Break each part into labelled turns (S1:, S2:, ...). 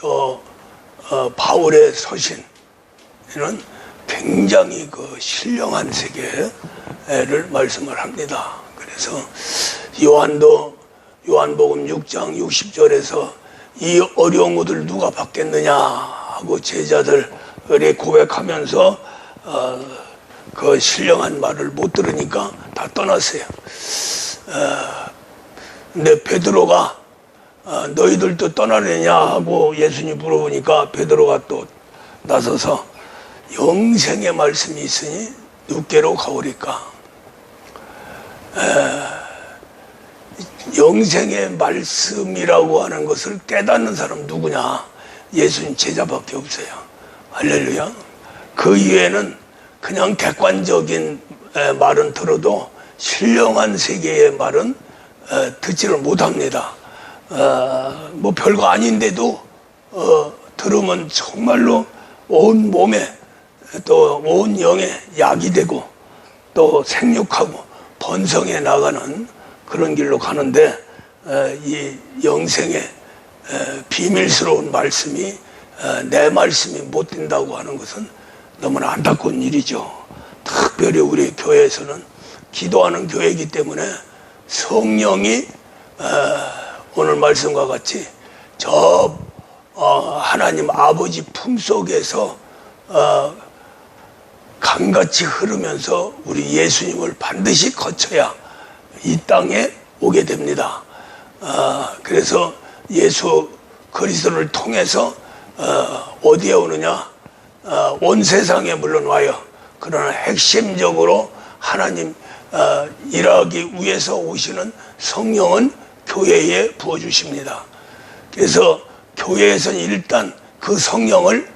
S1: 또 바울의 서신에는 굉장히 그 신령한 세계를 말씀을 합니다. 그래서 요한복음 6장 60절에서 이 어려운 것을 누가 받겠느냐 하고 제자들이 고백하면서 그 신령한 말을 못 들으니까 다 떠났어요. 근데 베드로가 너희들도 떠나려냐 하고 예수님 물어보니까 베드로가 또 나서서 영생의 말씀이 있으니 누께로 가오리까. 영생의 말씀이라고 하는 것을 깨닫는 사람 누구냐? 예수님 제자밖에 없어요. 할렐루야. 그 이외에는 그냥 객관적인 말은 들어도 신령한 세계의 말은 듣지를 못합니다. 뭐 별거 아닌데도 들으면 정말로 온 몸에 또 온 영에 약이 되고 또 생육하고 번성해 나가는 그런 길로 가는데 이 영생의 비밀스러운 말씀이 내 말씀이 못 된다고 하는 것은 너무나 안타까운 일이죠. 특별히 우리 교회에서는 기도하는 교회이기 때문에 성령이 오늘 말씀과 같이 저 하나님 아버지 품속에서 강같이 흐르면서 우리 예수님을 반드시 거쳐야 이 땅에 오게 됩니다. 그래서 예수 그리스도를 통해서 어디에 오느냐? 온 세상에 물론 와요. 그러나 핵심적으로 하나님 일하기 위해서 오시는 성령은 교회에 부어주십니다. 그래서 교회에서는 일단 그 성령을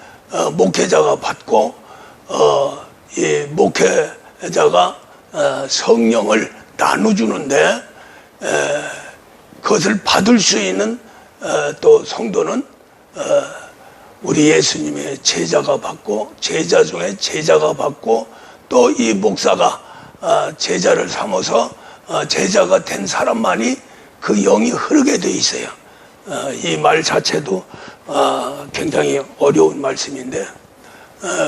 S1: 목회자가 받고 이 목회자가 성령을 나눠주는데 그것을 받을 수 있는 또 성도는 우리 예수님의 제자가 받고 제자 중에 제자가 받고 또 이 목사가 제자를 삼아서 제자가 된 사람만이 그 영이 흐르게 돼 있어요. 이 말 자체도 굉장히 어려운 말씀인데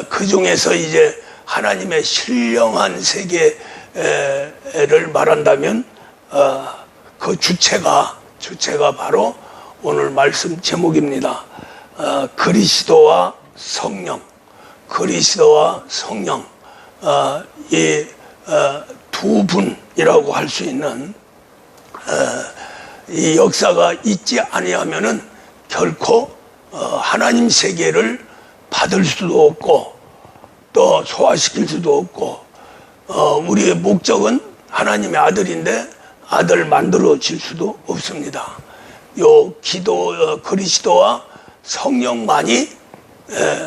S1: 그 중에서 이제 하나님의 신령한 세계를 말한다면 그 주체가 바로 오늘 말씀 제목입니다. 그리스도와 성령, 그리스도와 성령, 이 두 분이라고 할 수 있는 이 역사가 있지 아니하면은 결코 하나님 세계를 받을 수도 없고 또 소화시킬 수도 없고 우리의 목적은 하나님의 아들인데 아들 만들어질 수도 없습니다. 요 그리스도와 성령만이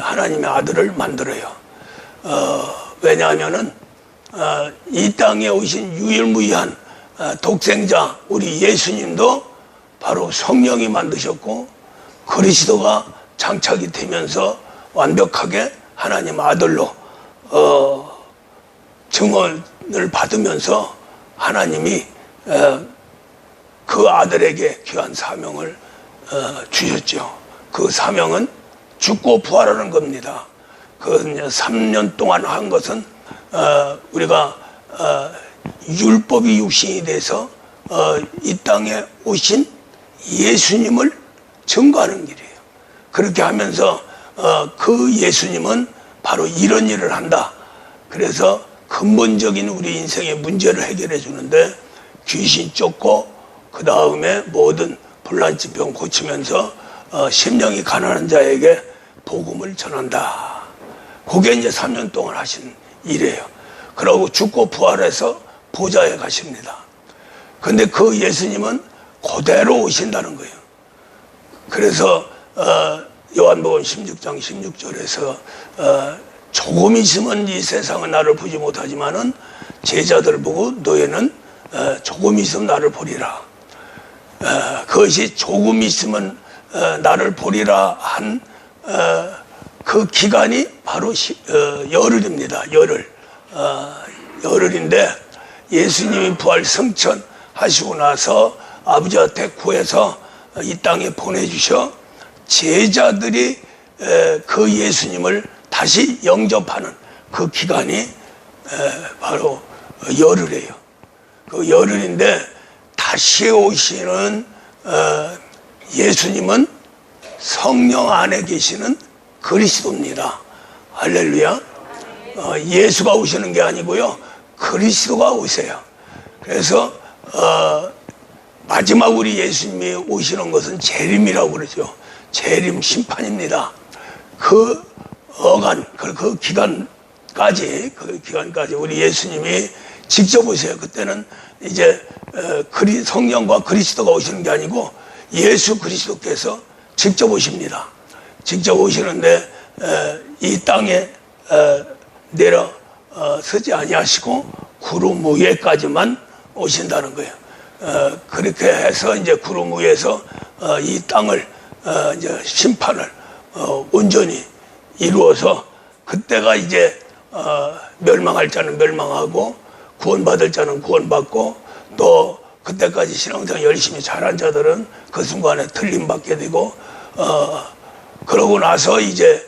S1: 하나님의 아들을 만들어요. 왜냐하면은 이 땅에 오신 유일무이한 독생자 우리 예수님도 바로 성령이 만드셨고 그리스도가 장착이 되면서 완벽하게 하나님 아들로 증언을 받으면서 하나님이 그 아들에게 귀한 사명을 주셨죠. 그 사명은 죽고 부활하는 겁니다. 그 3년 동안 한 것은 우리가 율법이 육신이 돼서 이 땅에 오신 예수님을 증거하는 길이에요. 그렇게 하면서 그 예수님은 바로 이런 일을 한다. 그래서 근본적인 우리 인생의 문제를 해결해 주는데 귀신 쫓고 그 다음에 모든 불난치병 고치면서 심령이 가난한 자에게 복음을 전한다. 그게 이제 3년 동안 하신 일이에요. 그러고 죽고 부활해서 보좌에 가십니다. 근데 그 예수님은 그대로 오신다는 거예요. 그래서 요한복음 16장 16절에서 조금 있으면 이 세상은 나를 보지 못하지만은 제자들 보고 너희는 조금 있으면 나를 보리라. 그것이 조금 있으면 나를 보리라 한 그 기간이 바로 열흘입니다. 열흘인데 예수님이 부활 승천하시고 나서 아버지한테 구해서 이 땅에 보내주셔 제자들이 그 예수님을 다시 영접하는 그 기간이 바로 열흘이에요. 그 열흘인데 다시 오시는 예수님은 성령 안에 계시는 그리스도입니다. 할렐루야. 예수가 오시는 게 아니고요, 그리스도가 오세요. 그래서 마지막 우리 예수님이 오시는 것은 재림이라고 그러죠. 재림 심판입니다. 그 어간, 그 기간까지 우리 예수님이 직접 오세요. 그때는 이제 성령과 그리스도가 오시는 게 아니고 예수 그리스도께서 직접 오십니다. 직접 오시는데 이 땅에 내려 서지 아니하시고 구름 위에까지만 오신다는 거예요. 그렇게 해서 이제 구름 위에서 이 땅을 이제 심판을 온전히 이루어서 그때가 이제 멸망할 자는 멸망하고 구원받을 자는 구원받고 또 그때까지 신앙생활 열심히 잘한 자들은 그 순간에 틀림받게 되고 그러고 나서 이제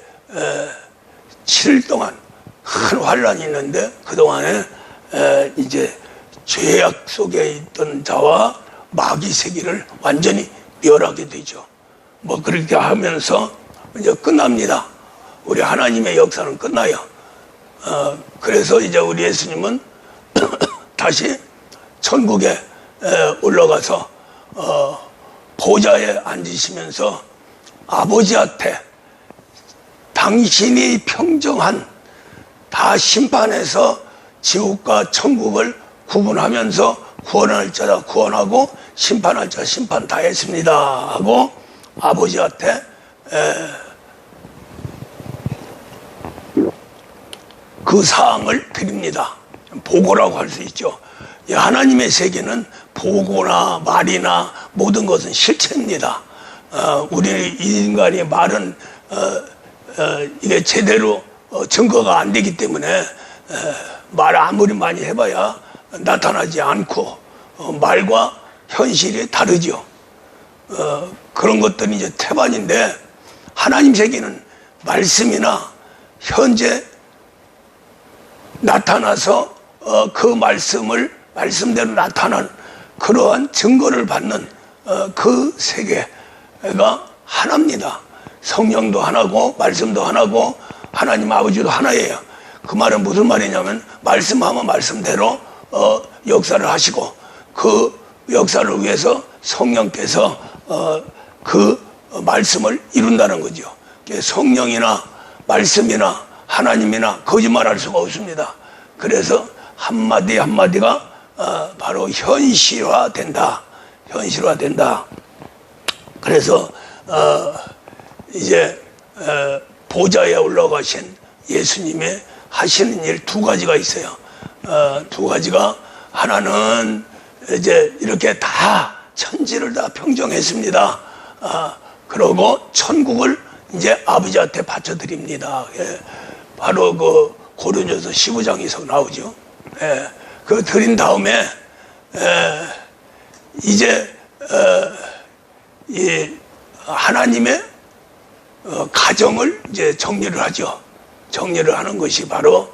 S1: 7일 동안 큰 환란이 있는데 그동안에 이제 죄악 속에 있던 자와 마귀 세계를 완전히 멸하게 되죠. 뭐 그렇게 하면서 이제 끝납니다. 우리 하나님의 역사는 끝나요. 그래서 이제 우리 예수님은 다시 천국에 올라가서 보좌에 앉으시면서 아버지한테 당신이 평정한 다 심판해서 지옥과 천국을 구분하면서 구원할 자라 구원하고 심판할 자 심판 다 했습니다 하고 아버지한테 그 사항을 드립니다. 보고라고 할 수 있죠. 하나님의 세계는 보고나 말이나 모든 것은 실체입니다. 우리 인간이 말은 이게 제대로 증거가 안 되기 때문에 말 아무리 많이 해봐야 나타나지 않고 말과 현실이 다르죠. 그런 것들이 이제 태반인데 하나님 세계는 말씀이나 현재 나타나서 그 말씀대로 나타난 그러한 증거를 받는 그 세계가 하나입니다. 성령도 하나고 말씀도 하나고 하나님 아버지도 하나예요. 그 말은 무슨 말이냐면 말씀하면 말씀대로 역사를 하시고 그 역사를 위해서 성령께서 그 말씀을 이룬다는 거죠. 성령이나 말씀이나 하나님이나 거짓말할 수가 없습니다. 그래서 한마디 한마디가 바로 현실화된다. 현실화된다. 그래서 이제 보좌에 올라가신 예수님의 하시는 일 두 가지가 있어요. 두 가지가 하나는 이제 이렇게 다 천지를 다 평정했습니다. 그러고 천국을 이제 아버지한테 바쳐드립니다. 바로 그 고린도서 15장에서 나오죠. 그 드린 다음에 이제 이 하나님의 가정을 이제 정리를 하죠. 정리를 하는 것이 바로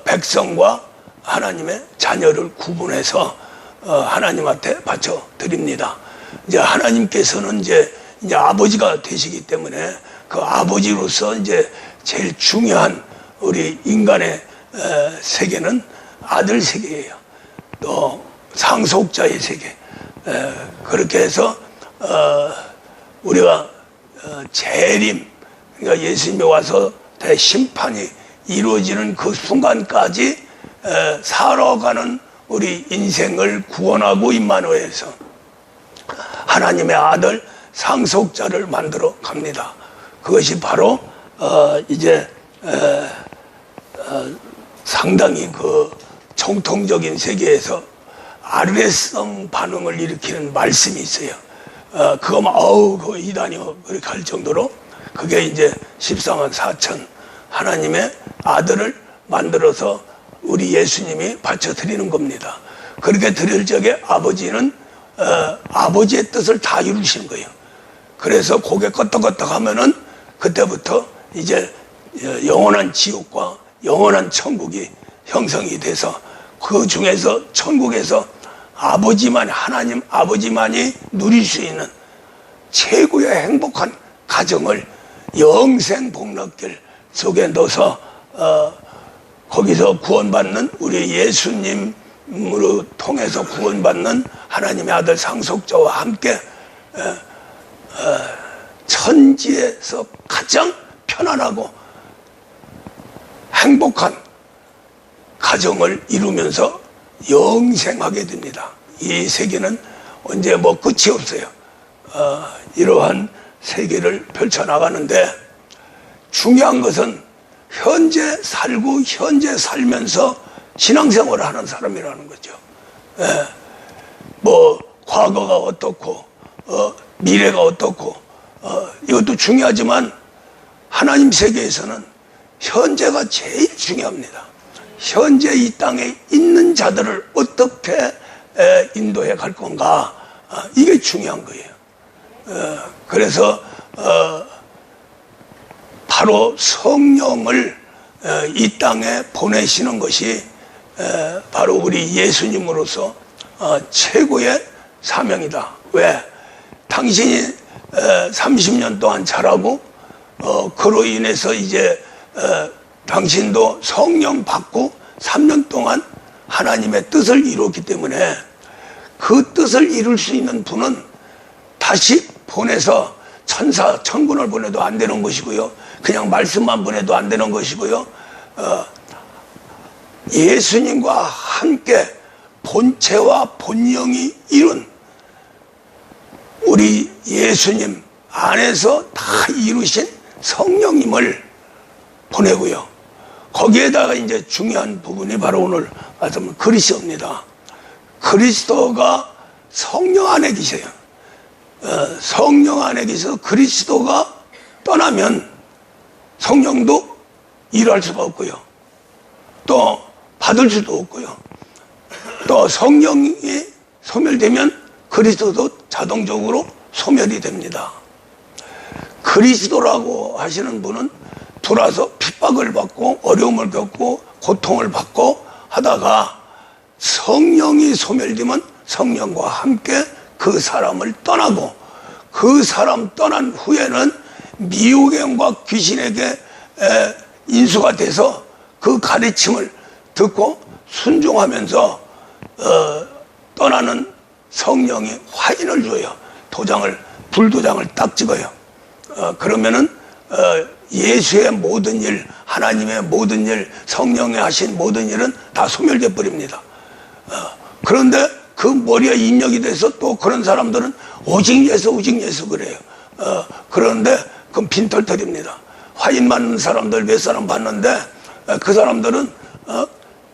S1: 백성과 하나님의 자녀를 구분해서 하나님한테 바쳐 드립니다. 이제 하나님께서는 이제 아버지가 되시기 때문에 그 아버지로서 이제 제일 중요한 우리 인간의 세계는 아들 세계예요. 또 상속자의 세계. 그렇게 해서 우리가 재림, 그러니까 예수님이 와서 대심판이 이루어지는 그 순간까지 살아가는 우리 인생을 구원하고 임마누엘에서 하나님의 아들 상속자를 만들어 갑니다. 그것이 바로 이제 상당히 그 정통적인 세계에서 아르레성 반응을 일으키는 말씀이 있어요. 그거만 그 이단이요 그렇게 할 정도로 그게 이제 14만 4천 하나님의 아들을 만들어서 우리 예수님이 바쳐드리는 겁니다. 그렇게 드릴 적에 아버지는 아버지의 뜻을 다 이루시는 거예요. 그래서 고개 껐덕껐덕 하면은 그때부터 이제 영원한 지옥과 영원한 천국이 형성이 돼서 그 중에서 천국에서 하나님 아버지만이 누릴 수 있는 최고의 행복한 가정을 영생 복락길 속에 넣어서 거기서 구원받는 우리 예수님으로 통해서 구원받는 하나님의 아들 상속자와 함께 천지에서 가장 편안하고 행복한 가정을 이루면서 영생하게 됩니다. 이 세계는 언제 뭐 끝이 없어요. 이러한 세계를 펼쳐나가는데 중요한 것은 현재 살고 현재 살면서 신앙생활을 하는 사람이라는 거죠. 뭐 과거가 어떻고 미래가 어떻고 이것도 중요하지만 하나님 세계에서는 현재가 제일 중요합니다. 현재 이 땅에 있는 자들을 어떻게 인도해 갈 건가, 이게 중요한 거예요. 그래서 바로 성령을 이 땅에 보내시는 것이 바로 우리 예수님으로서 최고의 사명이다. 왜? 당신이 30년 동안 자라고 그로 인해서 이제 당신도 성령 받고 3년 동안 하나님의 뜻을 이뤘기 때문에 그 뜻을 이룰 수 있는 분은 다시 보내서 천군을 보내도 안 되는 것이고요. 그냥 말씀만 보내도 안 되는 것이고요. 예수님과 함께 본체와 본영이 이룬 우리 예수님 안에서 다 이루신 성령님을 보내고요. 거기에다가 이제 중요한 부분이 바로 오늘 말씀은 그리스도입니다. 그리스도가 성령 안에 계세요. 성령 안에 계셔서 그리스도가 떠나면 성령도 일할 수가 없고요. 또 받을 수도 없고요. 또 성령이 소멸되면 그리스도도 자동적으로 소멸이 됩니다. 그리스도라고 하시는 분은 돌아서 핍박을 받고 어려움을 겪고 고통을 받고 하다가 성령이 소멸되면 성령과 함께 그 사람을 떠나고 그 사람 떠난 후에는 미혹의 영과 귀신에게 인수가 돼서 그 가르침을 듣고 순종하면서 떠나는 성령이 화인을 줘요. 불도장을 딱 찍어요. 그러면은 예수의 모든 일, 하나님의 모든 일, 성령이 하신 모든 일은 다 소멸돼 버립니다. 그런데 그 머리에 입력이 돼서 또 그런 사람들은 오직 예수 그래요. 그런데 그건 빈털털입니다. 화인 맞는 사람들 몇 사람 봤는데 그 사람들은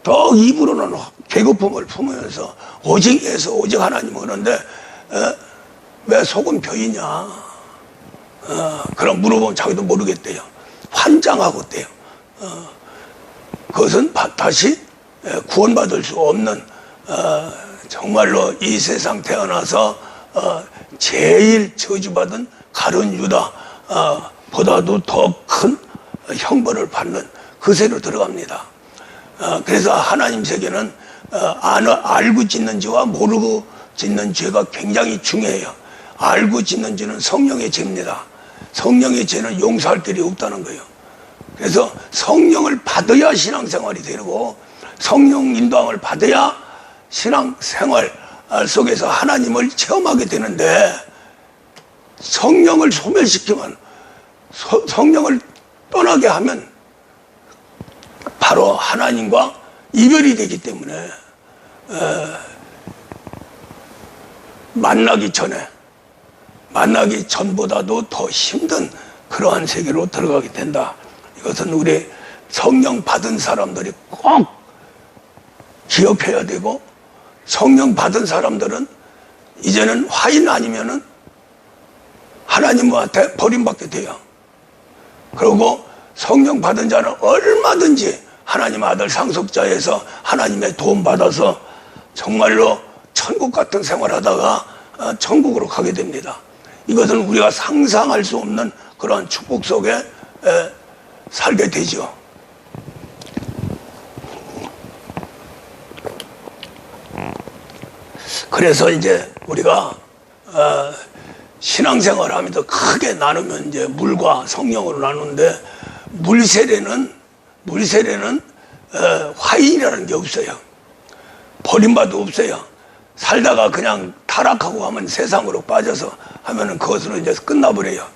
S1: 더 입으로는 괴고픔을 품으면서 오직 예수, 오직 하나님 그러는데 왜 속은 벼이냐? 그럼 물어보면 자기도 모르겠대요. 환장하고 있대요. 그것은 다시 구원받을 수 없는 정말로 이 세상 태어나서 제일 저주받은 가룟 유다 보다도 더 큰 형벌을 받는 그 세로 들어갑니다. 그래서 하나님 세계는 알고 짓는 죄와 모르고 짓는 죄가 굉장히 중요해요. 알고 짓는 죄는 성령의 죄입니다. 성령의 죄는 용서할 길이 없다는 거예요. 그래서 성령을 받아야 신앙생활이 되고 성령 인도함을 받아야 신앙생활 속에서 하나님을 체험하게 되는데 성령을 소멸시키면 성령을 떠나게 하면 바로 하나님과 이별이 되기 때문에 만나기 전보다도 더 힘든 그러한 세계로 들어가게 된다. 이것은 우리 성령 받은 사람들이 꼭 기억해야 되고, 성령 받은 사람들은 이제는 화인 아니면은 하나님한테 버림받게 돼요. 그리고 성령 받은 자는 얼마든지 하나님 아들 상속자에서 하나님의 도움 받아서 정말로 천국 같은 생활하다가 천국으로 가게 됩니다. 이것은 우리가 상상할 수 없는 그러한 축복 속에 살게 되죠. 그래서 이제 우리가 신앙생활을 하면서 크게 나누면 이제 물과 성령으로 나누는데, 물세례는 화인이라는 게 없어요. 버림받도 없어요. 살다가 그냥 타락하고 하면 세상으로 빠져서 하면은 그것으로 이제 끝나버려요.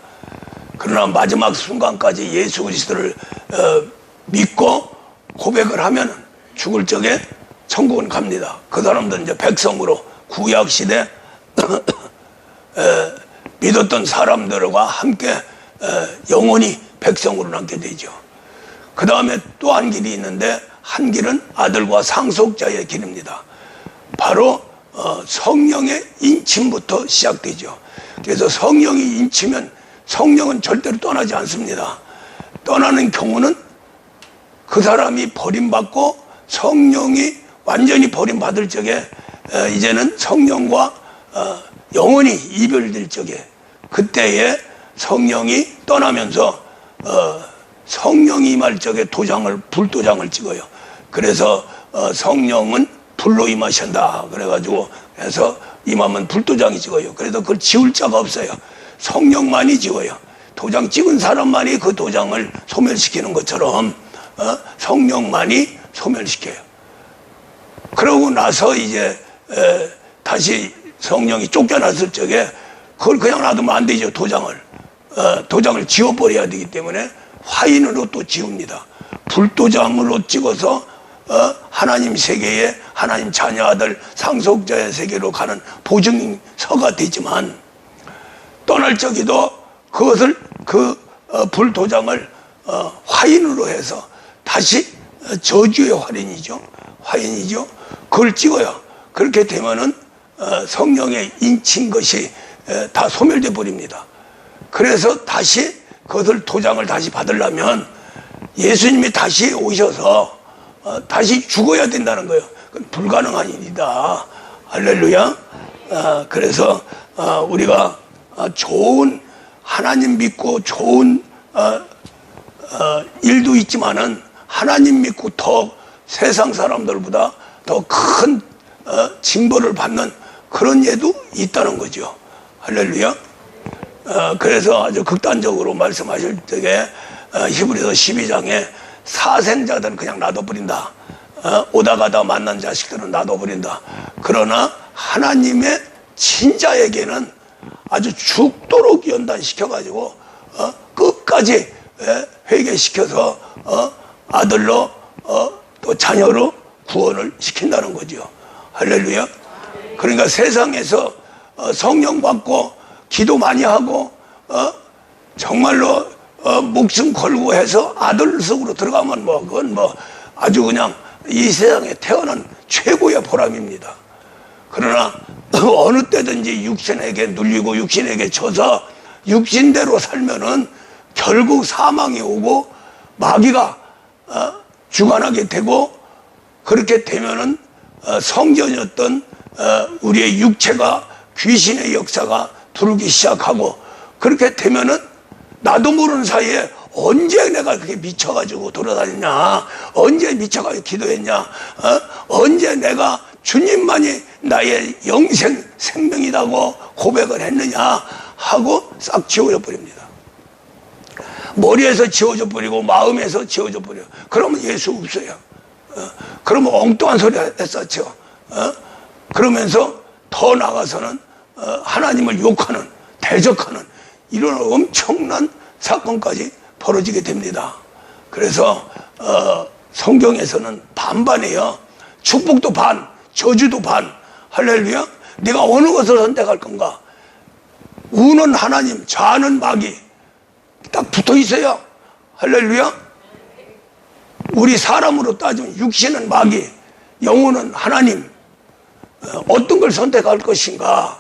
S1: 그러나 마지막 순간까지 예수 그리스도를 믿고 고백을 하면은 죽을 적에 천국은 갑니다. 그 사람들은 이제 백성으로 구약 시대 믿었던 사람들과 함께 영원히 백성으로 남게 되죠. 그 다음에 또 한 길이 있는데, 한 길은 아들과 상속자의 길입니다. 바로 성령의 인침부터 시작되죠. 그래서 성령이 인치면 성령은 절대로 떠나지 않습니다. 떠나는 경우는 그 사람이 버림받고 성령이 완전히 버림받을 적에 이제는 성령과 영원히 이별될 적에, 그때에 성령이 떠나면서 성령이 임할 적에 불도장을 찍어요. 그래서 성령은 불로 임하신다 그래가지고 해서 임하면 불도장이 찍어요. 그래서 그걸 지울 자가 없어요. 성령만이 지워요. 도장 찍은 사람만이 그 도장을 소멸시키는 것처럼 성령만이 소멸시켜요. 그러고 나서 이제 다시 성령이 쫓겨났을 적에 그걸 그냥 놔두면 안 되죠. 도장을 지워버려야 되기 때문에 화인으로 또 지웁니다. 불도장으로 찍어서 하나님 세계에 하나님 자녀 아들 상속자의 세계로 가는 보증서가 되지만, 떠날 적에도 그것을 불도장을 화인으로 해서 다시 저주의 화인이죠. 그걸 찍어요. 그렇게 되면은 성령의 인친 것이 다 소멸돼 버립니다. 그래서 다시 그것을 도장을 다시 받으려면 예수님이 다시 오셔서 다시 죽어야 된다는 거예요. 그건 불가능한 일이다. 할렐루야. 그래서 우리가 좋은 하나님 믿고 좋은 일도 있지만은 하나님 믿고 더 세상 사람들보다 더 큰 징벌을 받는 그런 예도 있다는 거죠. 할렐루야. 그래서 아주 극단적으로 말씀하실 때에 히브리서 12장에 사생자들은 그냥 놔둬버린다. 오다 가다 만난 자식들은 놔둬버린다. 그러나 하나님의 친자에게는 아주 죽도록 연단시켜가지고 끝까지 회개시켜서 아들로 또 자녀로 구원을 시킨다는 거죠. 할렐루야. 그러니까 세상에서 성령 받고 기도 많이 하고 정말로 목숨 걸고 해서 아들 속으로 들어가면 그건 아주 그냥 이 세상에 태어난 최고의 보람입니다. 그러나 어느 때든지 육신에게 눌리고 육신에게 져서 육신대로 살면은 결국 사망이 오고 마귀가 주관하게 되고, 그렇게 되면은 성전이었던 우리의 육체가 귀신의 역사가 들기 시작하고, 그렇게 되면은 나도 모르는 사이에 언제 내가 그렇게 미쳐가지고 돌아다녔냐, 언제 미쳐가지고 기도했냐, 언제 내가 주님만이 나의 영생 생명이라고 고백을 했느냐 하고 싹 지워져 버립니다. 머리에서 지워져 버리고 마음에서 지워져 버려요. 그러면 예수 없어요. 그러면 엉뚱한 소리 했었죠. 그러면서 더 나아가서는 하나님을 욕하는, 대적하는 이런 엄청난 사건까지 벌어지게 됩니다. 그래서 성경에서는 반반이에요. 축복도 반, 저주도 반. 할렐루야. 네가 어느 것을 선택할 건가? 우는 하나님, 좌는 마귀 딱 붙어 있어요. 할렐루야. 우리 사람으로 따지면 육신은 마귀, 영혼은 하나님. 어떤 걸 선택할 것인가?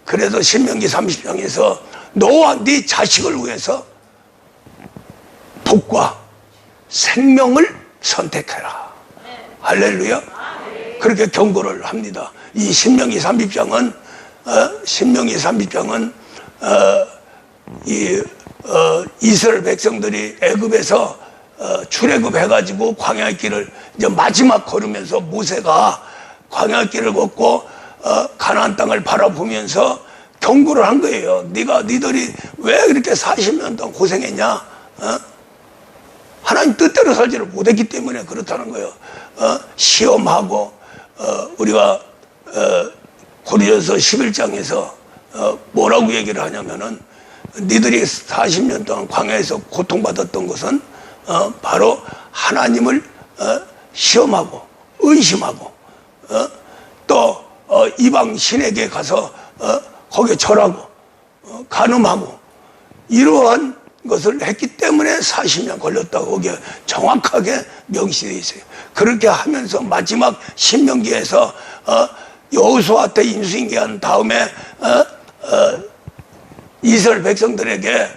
S1: 그래서 신명기 30장에서 너와 네 자식을 위해서 복과 생명을 선택해라. 할렐루야. 그렇게 경고를 합니다. 이 신명기 30장은 이스라엘 백성들이 애굽에서 출애굽해가지고 광야의 길을 이제 마지막 걸으면서 모세가 광야의 길을 걷고 가나안 땅을 바라보면서 경고를 한 거예요. 니들이 왜 그렇게 40년 동안 고생했냐? 하나님 뜻대로 살지를 못했기 때문에 그렇다는 거예요. 시험하고 우리가 고린도서 11장에서 뭐라고 얘기를 하냐면은 니들이 40년 동안 광야에서 고통받았던 것은 바로 하나님을 시험하고 의심하고 또 이방 신에게 가서 거기에 절하고 간음하고 이러한 것을 했기 때문에 40년 걸렸다고 거기에 정확하게 명시되어 있어요. 그렇게 하면서 마지막 신명기에서 여호수아한테 인수인계한 다음에 이스라엘 백성들에게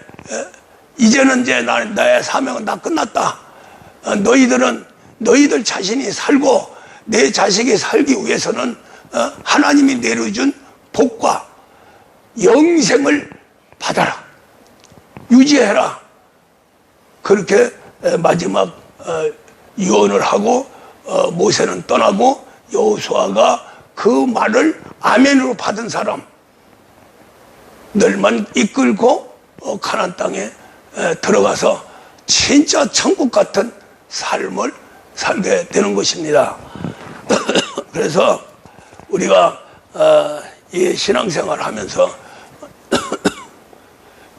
S1: 이제는 이제 나의 사명은 다 끝났다. 너희들 자신이 살고 내 자식이 살기 위해서는 하나님이 내려준 복과 영생을 받아라. 유지해라. 그렇게 마지막 유언을 하고 모세는 떠나고 여호수아가 그 말을 아멘으로 받은 사람들만 이끌고 가나안 땅에 들어가서 진짜 천국 같은 삶을 살게 되는 것입니다. 그래서 우리가 이 신앙생활을 하면서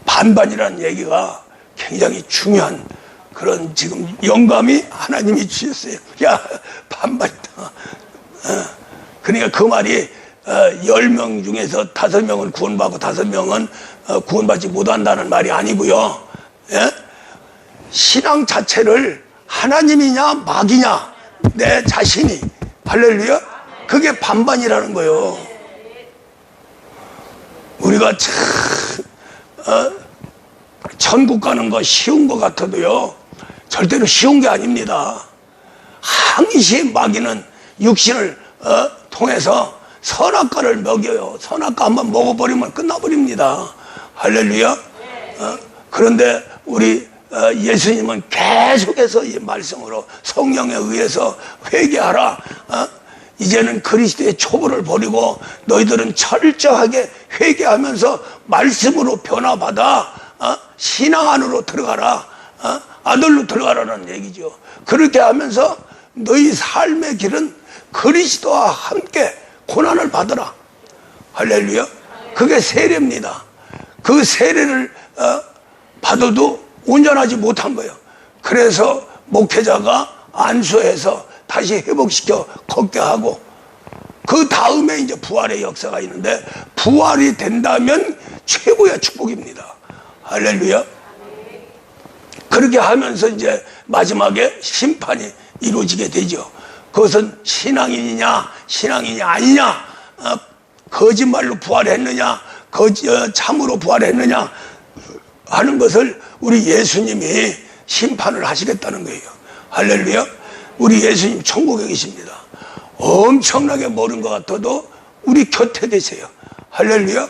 S1: 반반이라는 얘기가 굉장히 중요한 그런 지금 영감이 하나님이 주셨어요. 야, 반반이다. 그러니까 그 말이 10명 중에서 5명은 구원받고 5명은 구원받지 못한다는 말이 아니고요. 예? 신앙 자체를 하나님이냐 마귀냐 내 자신이 할렐루야 그게 반반이라는 거예요. 우리가 참 천국 가는 거 쉬운 것 같아도요 절대로 쉬운 게 아닙니다. 항시 마귀는 육신을 통해서 선악과를 먹여요. 선악과 한번 먹어버리면 끝나버립니다. 할렐루야. 그런데 우리 예수님은 계속해서 이 말씀으로 성령에 의해서 회개하라. 이제는 그리스도의 초보를 버리고 너희들은 철저하게 회개하면서 말씀으로 변화받아 신앙 안으로 들어가라. 아들로 들어가라는 얘기죠. 그렇게 하면서 너희 삶의 길은 그리스도와 함께 고난을 받으라. 할렐루야. 그게 세례입니다. 그 세례를 받아도 온전하지 못한 거예요. 그래서 목회자가 안수해서 다시 회복시켜 걷게 하고 그 다음에 이제 부활의 역사가 있는데 부활이 된다면 최고의 축복입니다. 할렐루야. 그렇게 하면서 이제 마지막에 심판이 이루어지게 되죠. 그것은 신앙인이냐 아니냐, 거짓말로 부활했느냐 참으로 부활했느냐 하는 것을 우리 예수님이 심판을 하시겠다는 거예요. 할렐루야. 우리 예수님 천국에 계십니다. 엄청나게 멀은 것 같아도 우리 곁에 계세요. 할렐루야.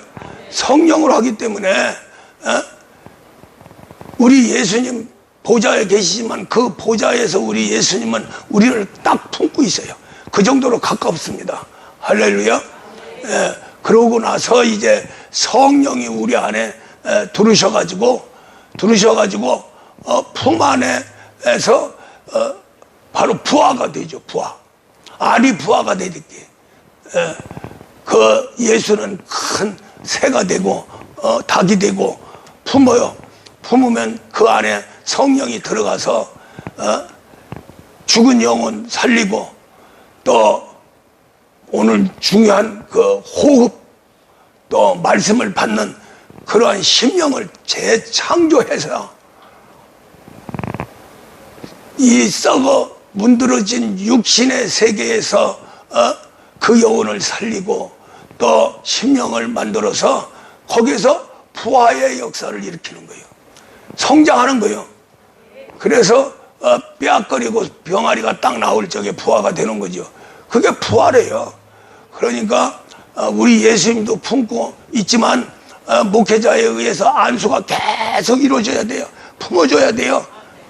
S1: 성령으로 하기 때문에 우리 예수님 보좌에 계시지만 그 보좌에서 우리 예수님은 우리를 딱 품고 있어요. 그 정도로 가깝습니다. 할렐루야. 그러고 나서 이제 성령이 우리 안에 들으셔가지고 품 안에서 바로 부하가 되죠. 부하. 알이 부하가 되듯이 그 예수는 큰 새가 되고 닭이 되고 품어요. 품으면 그 안에 성령이 들어가서 죽은 영혼 살리고 또 오늘 중요한 그 호흡 또 말씀을 받는 그러한 심령을 재창조해서 이 썩어 문드러진 육신의 세계에서 그 영혼을 살리고 또 심령을 만들어서 거기서 부활의 역사를 일으키는 거예요. 성장하는 거예요. 그래서 뼈거리고 병아리가 딱 나올 적에 부활가 되는 거죠. 그게 부활이에요. 그러니까 우리 예수님도 품고 있지만 목회자에 의해서 안수가 계속 이루어져야 돼요. 품어줘야 돼요.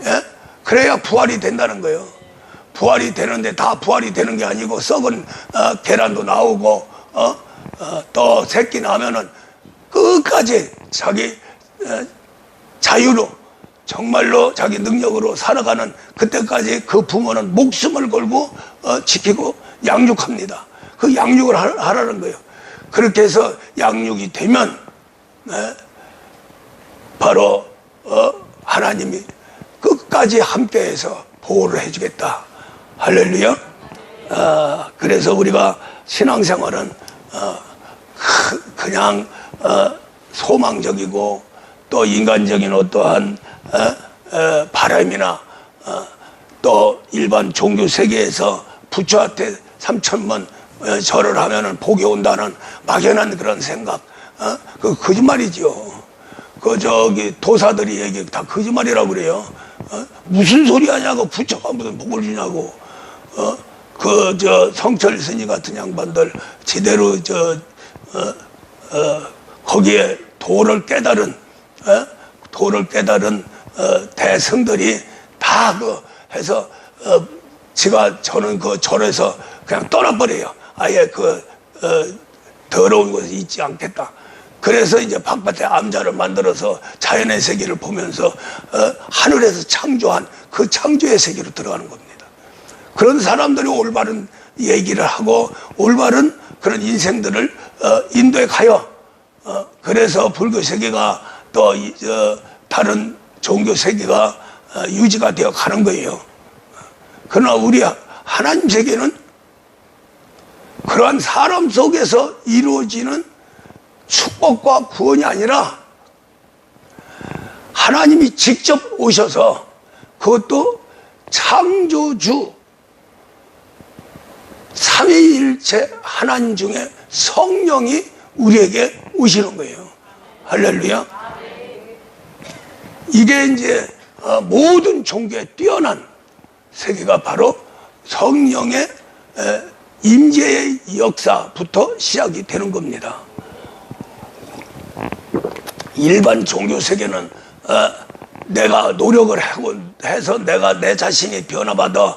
S1: 예? 그래야 부활이 된다는 거예요. 부활이 되는데 다 부활이 되는 게 아니고 썩은 계란도 나오고 또 새끼 나면은 끝까지 자기 자유로 정말로 자기 능력으로 살아가는 그때까지 그 부모는 목숨을 걸고 지키고 양육합니다. 그 양육을 하라는 거예요. 그렇게 해서 양육이 되면 바로 하나님이 끝까지 함께해서 보호를 해주겠다. 할렐루야. 그래서 우리가 신앙생활은 그냥 소망적이고 또 인간적인 어떠한 바람이나 또 일반 종교 세계에서 부처한테 3,000번 절을 하면은 복이 온다는 막연한 그런 생각, 그 거짓말이죠. 그 저기 도사들이 얘기 다 거짓말이라고 그래요. 무슨 소리 하냐고, 부처가 무슨 복을 주냐고. 그 저 성철 스님 같은 양반들 제대로 거기에 도를 깨달은 대승들이 다 해서 저는 그 절에서 그냥 떠나버려요. 아예 더러운 곳에 있지 않겠다. 그래서 이제 바깥에 암자를 만들어서 자연의 세계를 보면서 하늘에서 창조한 그 창조의 세계로 들어가는 겁니다. 그런 사람들이 올바른 얘기를 하고 올바른 그런 인생들을 인도에 가요. 그래서 불교 세계가 또 다른 종교 세계가 유지가 되어 가는 거예요. 그러나 우리 하나님 세계는 그러한 사람 속에서 이루어지는 축복과 구원이 아니라 하나님이 직접 오셔서 그것도 창조주 삼위일체 하나님 중에 성령이 우리에게 오시는 거예요. 할렐루야. 이게 이제 모든 종교에 뛰어난 세계가 바로 성령의 임재의 역사부터 시작이 되는 겁니다. 일반 종교 세계는 내가 노력을 해서 내가 내 자신이 변화받아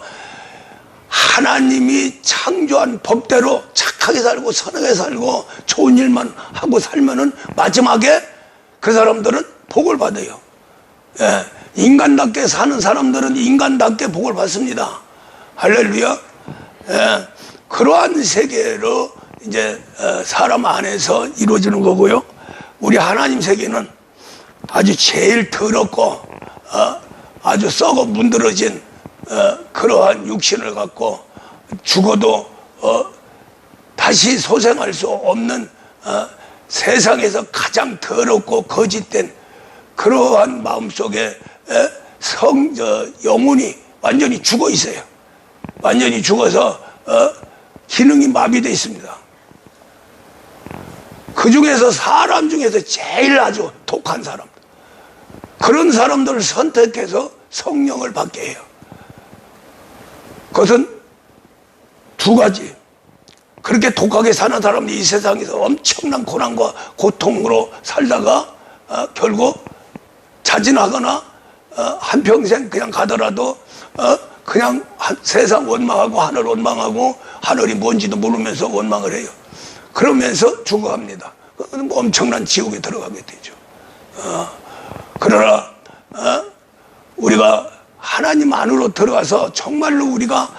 S1: 하나님이 창조한 법대로 착하게 살고 선하게 살고 좋은 일만 하고 살면은 마지막에 그 사람들은 복을 받아요. 예, 인간답게 사는 사람들은 인간답게 복을 받습니다. 할렐루야. 예, 그러한 세계로 이제 사람 안에서 이루어지는 거고요. 우리 하나님 세계는 아주 제일 더럽고 아주 썩어 문드러진 그러한 육신을 갖고 죽어도 다시 소생할 수 없는 세상에서 가장 더럽고 거짓된 그러한 마음속에 영혼이 완전히 죽어 있어요. 완전히 죽어서 기능이 마비되어 있습니다. 그 중에서 사람 중에서 제일 아주 독한 사람, 그런 사람들을 선택해서 성령을 받게 해요. 그것은 두 가지. 그렇게 독하게 사는 사람들이 이 세상에서 엄청난 고난과 고통으로 살다가 결국 자진하거나 한평생 그냥 가더라도 그냥 세상 원망하고 하늘 원망하고 하늘이 뭔지도 모르면서 원망을 해요. 그러면서 죽어갑니다. 엄청난 지옥에 들어가게 되죠. 그러나 우리가 하나님 안으로 들어가서 정말로 우리가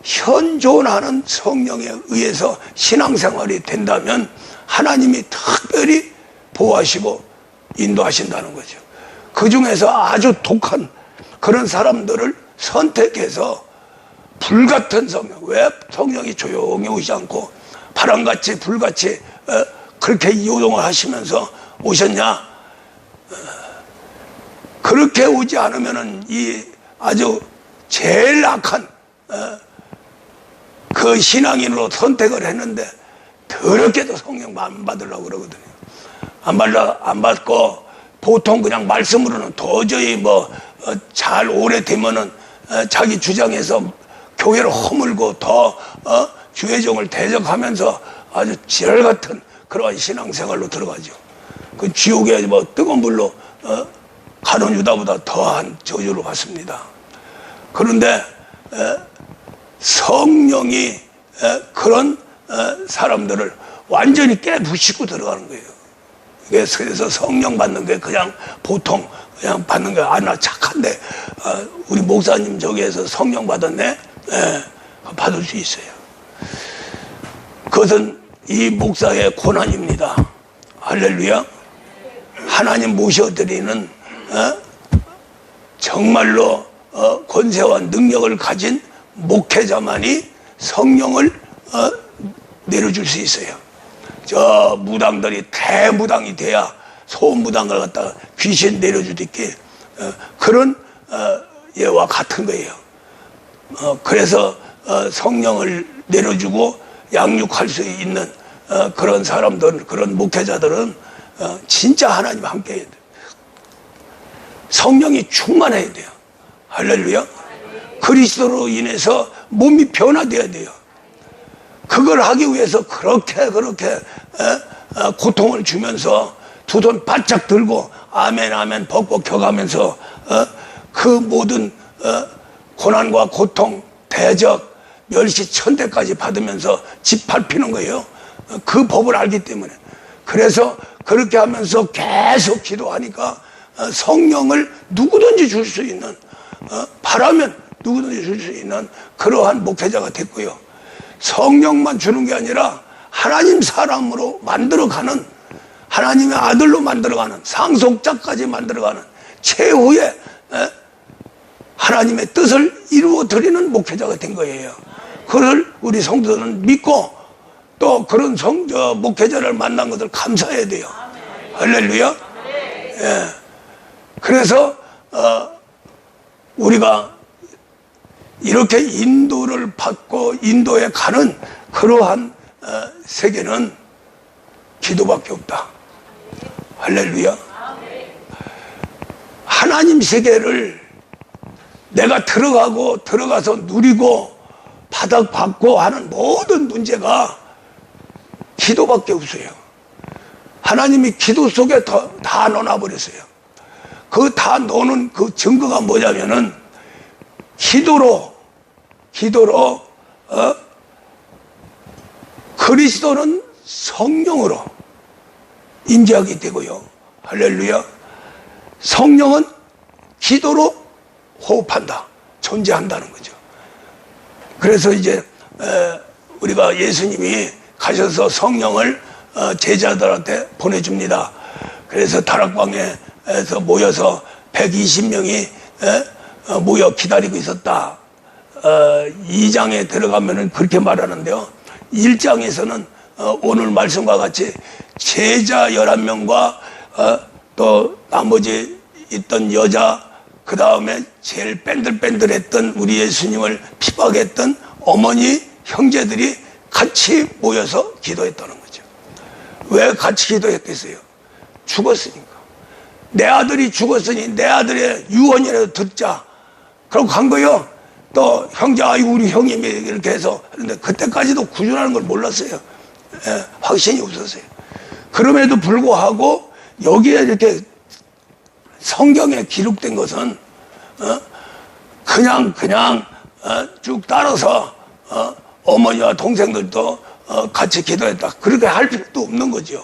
S1: 현존하는 성령에 의해서 신앙생활이 된다면 하나님이 특별히 보호하시고 인도하신다는 거죠. 그 중에서 아주 독한 그런 사람들을 선택해서 불같은 성령, 왜 성령이 조용히 오지 않고 바람같이 불같이 그렇게 요동을 하시면서 오셨냐? 그렇게 오지 않으면은 이 아주 제일 악한 그 신앙인으로 선택을 했는데 더럽게도 성령 안 받으려고 그러거든요. 안 받고 보통 그냥 말씀으로는 도저히 잘 오래되면은 자기 주장에서 교회를 허물고 더 주의종을 대적하면서 아주 지랄 같은 그러한 신앙생활로 들어가죠. 그 지옥에 뭐 뜨거운 물로 가룟 유다보다 더한 저주를 받습니다. 그런데 성령이 그런 사람들을 완전히 깨부시고 들어가는 거예요. 그래서 성령 받는 게 그냥 보통 그냥 받는 게 나 착한데 우리 목사님 저기에서 성령 받았네. 받을 수 있어요. 그것은 이 목사의 고난입니다. 할렐루야. 하나님 모셔드리는 정말로 권세와 능력을 가진 목회자만이 성령을 내려줄 수 있어요. 저 무당들이 대무당이 돼야 소무당을 갖다가 귀신 내려주듯이 그런 예와 같은 거예요. 그래서 성령을 내려주고 양육할 수 있는 그런 사람들, 그런 목회자들은 진짜 하나님 함께 해야 돼요. 성령이 충만해야 돼요. 할렐루야. 그리스도로 인해서 몸이 변화돼야 돼요. 그걸 하기 위해서 그렇게 고통을 주면서 두 손 바짝 들고 아멘 아멘 벅벅 켜가면서 그 모든 고난과 고통, 대적, 멸시, 천대까지 받으면서 짓밟히는 거예요. 그 법을 알기 때문에. 그래서 그렇게 하면서 계속 기도하니까 성령을 누구든지 줄 수 있는, 바라면 누구든지 줄 수 있는 그러한 목회자가 됐고요. 성령만 주는 게 아니라 하나님 사람으로 만들어가는, 하나님의 아들로 만들어가는, 상속자까지 만들어가는 최후의 하나님의 뜻을 이루어드리는 목회자가 된 거예요. 그걸 우리 성도들은 믿고 또 그런 목회자를 만난 것을 감사해야 돼요. 할렐루야. 예. 그래서 우리가 이렇게 인도를 받고 인도에 가는 그러한 세계는 기도밖에 없다. 할렐루야. 하나님 세계를 내가 들어가서 누리고 바닥받고 하는 모든 문제가 기도밖에 없어요. 하나님이 기도 속에 다 넣어놔버렸어요. 그 다 넣는 그 증거가 뭐냐면은 기도로 그리스도는 성령으로 임재하게 되고요. 할렐루야. 성령은 기도로 호흡한다, 존재한다는 거죠. 그래서 이제 우리가 예수님이 가셔서 성령을 제자들한테 보내줍니다. 그래서 다락방에서 모여서 120명이 모여 기다리고 있었다. 2장에 들어가면은 그렇게 말하는데요. 1장에서는 오늘 말씀과 같이 제자 11명과 또 나머지 있던 여자, 그 다음에 제일 뺀들뺀들했던 우리 예수님을 핍박했던 어머니, 형제들이 같이 모여서 기도했다는 거죠. 왜 같이 기도했겠어요? 죽었으니까. 내 아들이 죽었으니 내 아들의 유언이라도 듣자. 그러고 간 거요. 또 형제, 아이고 우리 형님이 이렇게 해서. 그런데 그때까지도 구주라는 걸 몰랐어요. 확신이 없었어요. 그럼에도 불구하고 여기에 이렇게 성경에 기록된 것은 그냥 쭉 따라서 어머니와 동생들도 같이 기도했다. 그렇게 할 필요도 없는 거죠.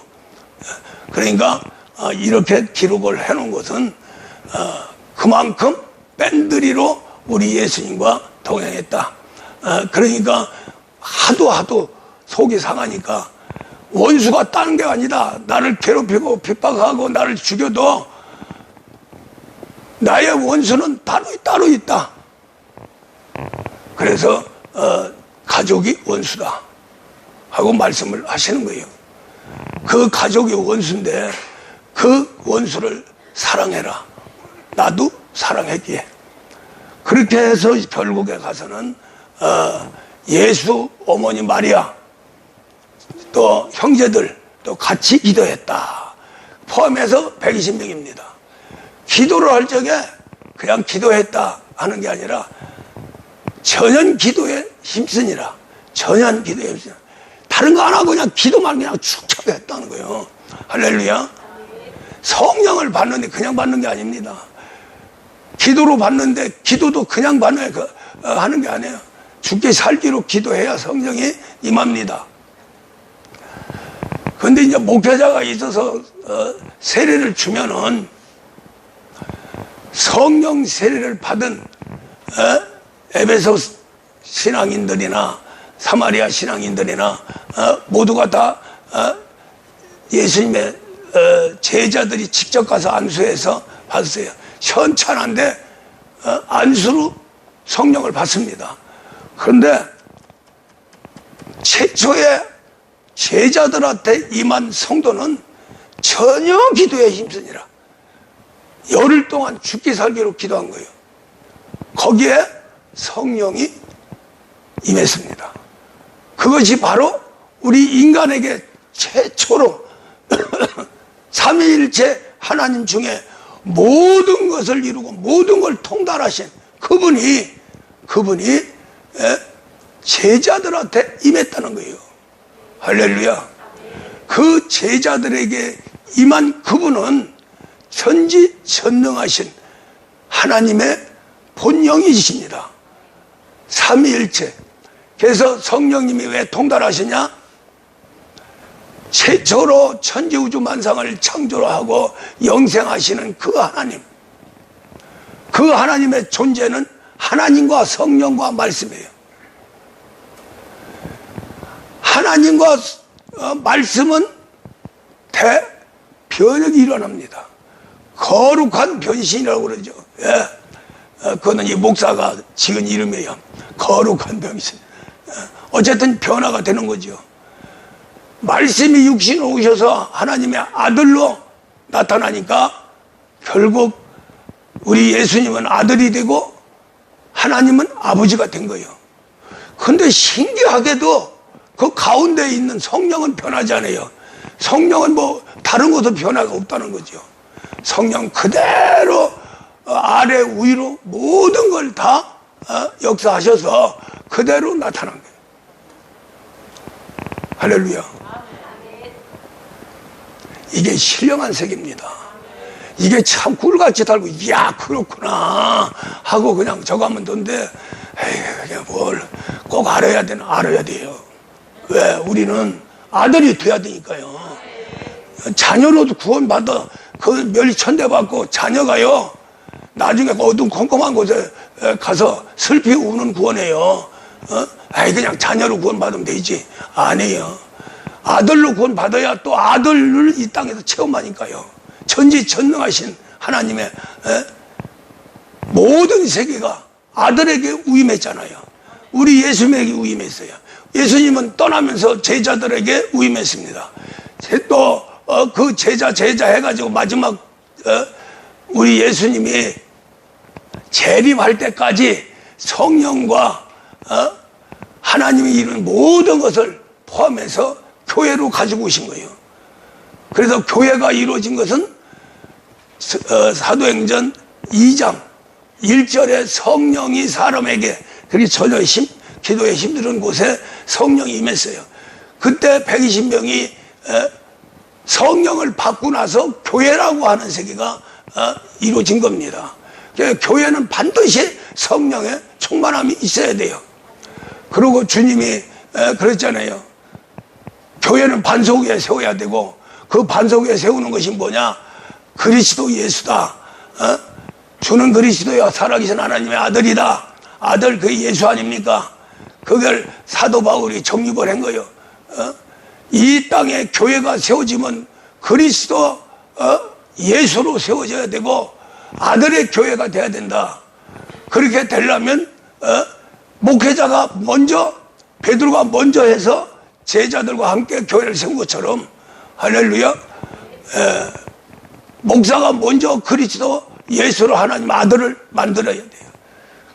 S1: 그러니까 이렇게 기록을 해놓은 것은 그만큼 뺀들이로 우리 예수님과 동행했다. 그러니까 하도 속이 상하니까 원수가 다른 게 아니다. 나를 괴롭히고 핍박하고 나를 죽여도 나의 원수는 따로 있다. 그래서 가족이 원수다 하고 말씀을 하시는 거예요. 그 가족이 원수인데 그 원수를 사랑해라. 나도 사랑했기에. 그렇게 해서 결국에 가서는 예수 어머니 마리아 또 형제들 또 같이 기도했다. 포함해서 120명입니다. 기도를 할 적에 그냥 기도했다 하는 게 아니라 전연 기도에 힘쓰니라. 전연 기도에 힘쓰니라. 다른 거 안 하고 그냥 기도만 그냥 축적해 했다는 거예요. 할렐루야. 성령을 받는데 그냥 받는 게 아닙니다. 기도로 받는데 기도도 그냥 하는 게 아니에요. 죽게 살기로 기도해야 성령이 임합니다. 그런데 이제 목회자가 있어서 세례를 주면은 성령 세례를 받은 에베소 신앙인들이나 사마리아 신앙인들이나 모두가 다 예수님의 제자들이 직접 가서 안수해서 받았어요. 현찬한데 안수로 성령을 받습니다. 그런데 최초의 제자들한테 임한 성도는 전혀 기도에 힘쓰니라. 열흘 동안 죽기 살기로 기도한 거예요. 거기에 성령이 임했습니다. 그것이 바로 우리 인간에게 최초로 삼위일체 하나님 중에 모든 것을 이루고 모든 걸 통달하신 그분이 제자들한테 임했다는 거예요. 할렐루야. 그 제자들에게 임한 그분은 전지전능하신 하나님의 본영이십니다. 삼위일체. 그래서 성령님이 왜 통달하시냐? 최초로 천지우주만상을 창조하고 영생하시는 그 하나님, 그 하나님의 존재는 하나님과 성령과 말씀이에요. 하나님과 말씀은 대변혁이 일어납니다. 거룩한 변신이라고 그러죠. 예. 그거는 이 목사가 지은 이름이에요. 거룩한 변신. 어쨌든 변화가 되는 거죠. 말씀이 육신으로 오셔서 하나님의 아들로 나타나니까 결국 우리 예수님은 아들이 되고 하나님은 아버지가 된 거예요. 근데 신기하게도 그 가운데 있는 성령은 변하지 않아요. 성령은 뭐 다른 것도 변화가 없다는 거죠. 성령 그대로 아래 위로 모든 걸 다 역사하셔서 그대로 나타난 거예요. 할렐루야. 이게 신령한 세계입니다. 이게 참 꿀같이 달고 이야 그렇구나 하고 그냥 저거 하면 된데 그냥 뭘 꼭 알아야 돼요. 왜? 우리는 아들이 돼야 되니까요. 자녀로도 구원받아 그 멸천대 받고 자녀가요 나중에 어두운 컴컴한 곳에 가서 슬피 우는 구원해요. 그냥 자녀로 구원받으면 되지. 아니에요. 아들로 구원받아야 또 아들을 이 땅에서 체험하니까요. 전지전능하신 하나님의 모든 세계가 아들에게 위임했잖아요. 우리 예수님에게 위임했어요. 예수님은 떠나면서 제자들에게 위임했습니다. 또 그 제자 해가지고 마지막 우리 예수님이 재림할 때까지 성령과 하나님이 이룬 모든 것을 포함해서 교회로 가지고 오신 거예요. 그래서 교회가 이루어진 것은 사도행전 2장 1절에 성령이 사람에게 그렇게 전혀 기도에 힘든 곳에 성령이 임했어요. 그때 120명이 성령을 받고 나서 교회라고 하는 세계가 이루어진 겁니다. 교회는 반드시 성령의 충만함이 있어야 돼요. 그리고 주님이 그랬잖아요. 교회는 반석 위에 세워야 되고 그 반석 위에 세우는 것이 뭐냐? 그리스도 예수다. 주는 그리스도야 살아계신 하나님의 아들이다. 아들 그 예수 아닙니까? 그걸 사도 바울이 정립을 한 거예요. 이 땅에 교회가 세워지면 그리스도 예수로 세워져야 되고 아들의 교회가 돼야 된다. 그렇게 되려면 목회자가 먼저 베드로가 먼저 해서 제자들과 함께 교회를 세운 것처럼 할렐루야. 목사가 먼저 그리스도 예수로 하나님 아들을 만들어야 돼요.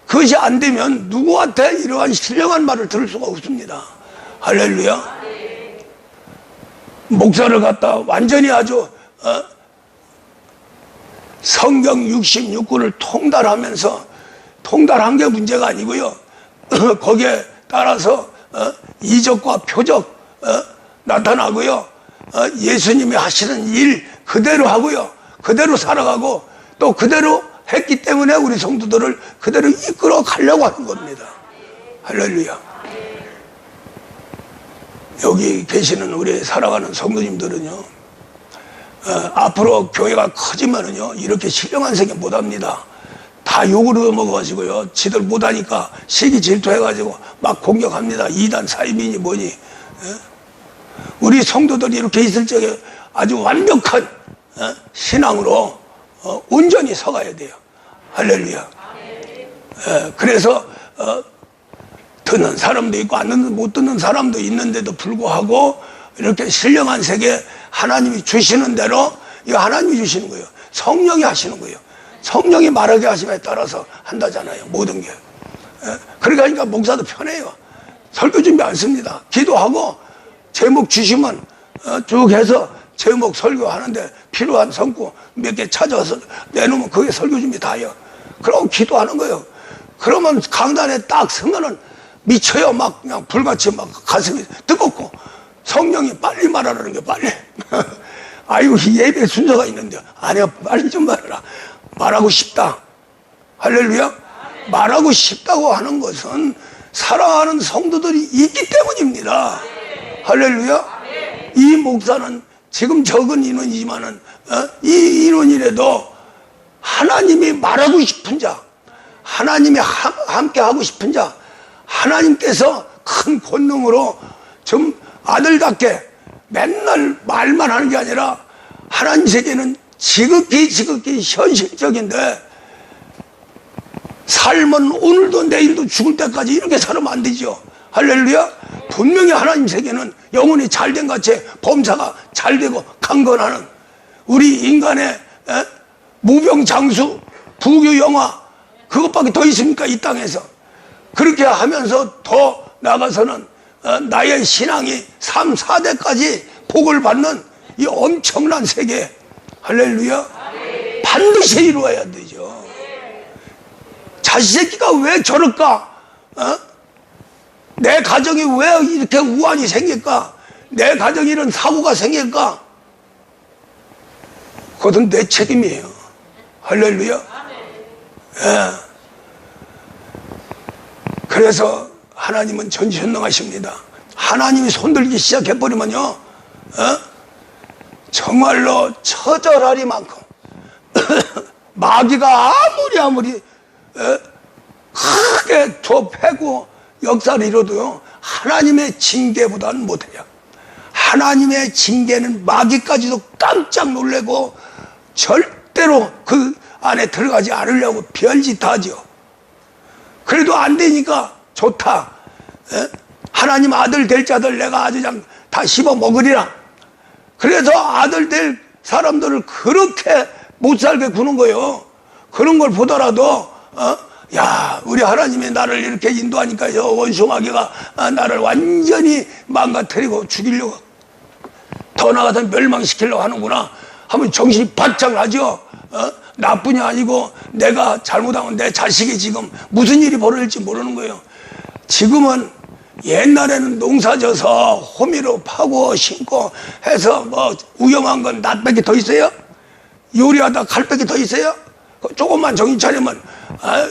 S1: 그것이 안 되면 누구한테 이러한 신령한 말을 들을 수가 없습니다. 할렐루야. 목사를 갖다 완전히 아주 성경 66권을 통달하면서 통달한 게 문제가 아니고요. 거기에 따라서 이적과 표적 나타나고요. 예수님이 하시는 일 그대로 하고요. 그대로 살아가고 또 그대로 했기 때문에 우리 성도들을 그대로 이끌어 가려고 하는 겁니다. 할렐루야. 여기 계시는 우리 살아가는 성도님들은요, 앞으로 교회가 커지면은요, 이렇게 신령한 세계 못 합니다. 다 욕으로 먹어가지고요, 지들 못하니까 시기 질투해가지고 막 공격합니다. 이단 사이비니 뭐니. 우리 성도들이 이렇게 있을 적에 아주 완벽한 신앙으로 온전히 서가야 돼요. 할렐루야. 그래서 듣는 사람도 있고 못 듣는 사람도 있는데도 불구하고 이렇게 신령한 세계 하나님이 주시는 대로 이거 하나님이 주시는 거예요. 성령이 하시는 거예요. 성령이 말하게 하심에 따라서 한다잖아요. 모든 게. 그러니까 목사도 편해요. 설교 준비 안 씁니다. 기도하고 제목 주시면 쭉 해서 제목 설교하는데 필요한 성구 몇 개 찾아서 내놓으면 그게 설교 준비 다 해요. 그럼 기도하는 거예요. 그러면 강단에 딱 서면은 미쳐요. 막 그냥 불같이 막 가슴이 뜨겁고 성령이 빨리 말하라는 게 빨리. 아이고 예배 순서가 있는데 아니야 빨리 좀 말해라. 말하고 싶다. 할렐루야. 말하고 싶다고 하는 것은 사랑하는 성도들이 있기 때문입니다. 할렐루야. 이 목사는 지금 적은 인원이지만은 이 인원이라도 하나님이 말하고 싶은 자, 하나님이 함께 하고 싶은 자, 하나님께서 큰 권능으로 좀 아들답게 맨날 말만 하는 게 아니라 하나님 세계는 지극히 현실적인데 삶은 오늘도 내일도 죽을 때까지 이렇게 살면 안 되죠. 할렐루야. 분명히 하나님 세계는 영혼이 잘된 같이 범사가 잘되고 강건하는 우리 인간의 무병장수 부교영화 그것밖에 더 있습니까? 이 땅에서. 그렇게 하면서 더 나가서는 나의 신앙이 3, 4대까지 복을 받는 이 엄청난 세계. 할렐루야. 반드시 이루어야 되죠. 자식 새끼가 왜 저럴까? 내 가정이 왜 이렇게 우환이 생길까? 내 가정에 이런 사고가 생길까? 그것은 내 책임이에요. 할렐루야. 예. 그래서 하나님은 전지전능하십니다. 하나님이 손들기 시작해버리면요, 정말로 처절하리만큼 마귀가 아무리 크게 좁히고 역사를 이뤄도요, 하나님의 징계보다는 못해요. 하나님의 징계는 마귀까지도 깜짝 놀래고 절대로 그 안에 들어가지 않으려고 별짓 다 하죠. 그래도 안 되니까 좋다. 하나님 아들 될 자들 내가 아주 그냥 다 씹어 먹으리라. 그래서 아들 될 사람들을 그렇게 못 살게 구는 거예요. 그런 걸 보더라도 야, 우리 하나님이 나를 이렇게 인도하니까 저 원수마귀가 나를 완전히 망가뜨리고 죽이려고 더 나아가서 멸망시키려고 하는구나 하면 정신이 바짝 나죠. 나뿐이 아니고 내가 잘못하면 내 자식이 지금 무슨 일이 벌어질지 모르는 거예요. 지금은 옛날에는 농사져서 호미로 파고 심고 해서 뭐 위험한 건 낫밖에 더 있어요? 요리하다 칼밖에 더 있어요? 조금만 정신 차리면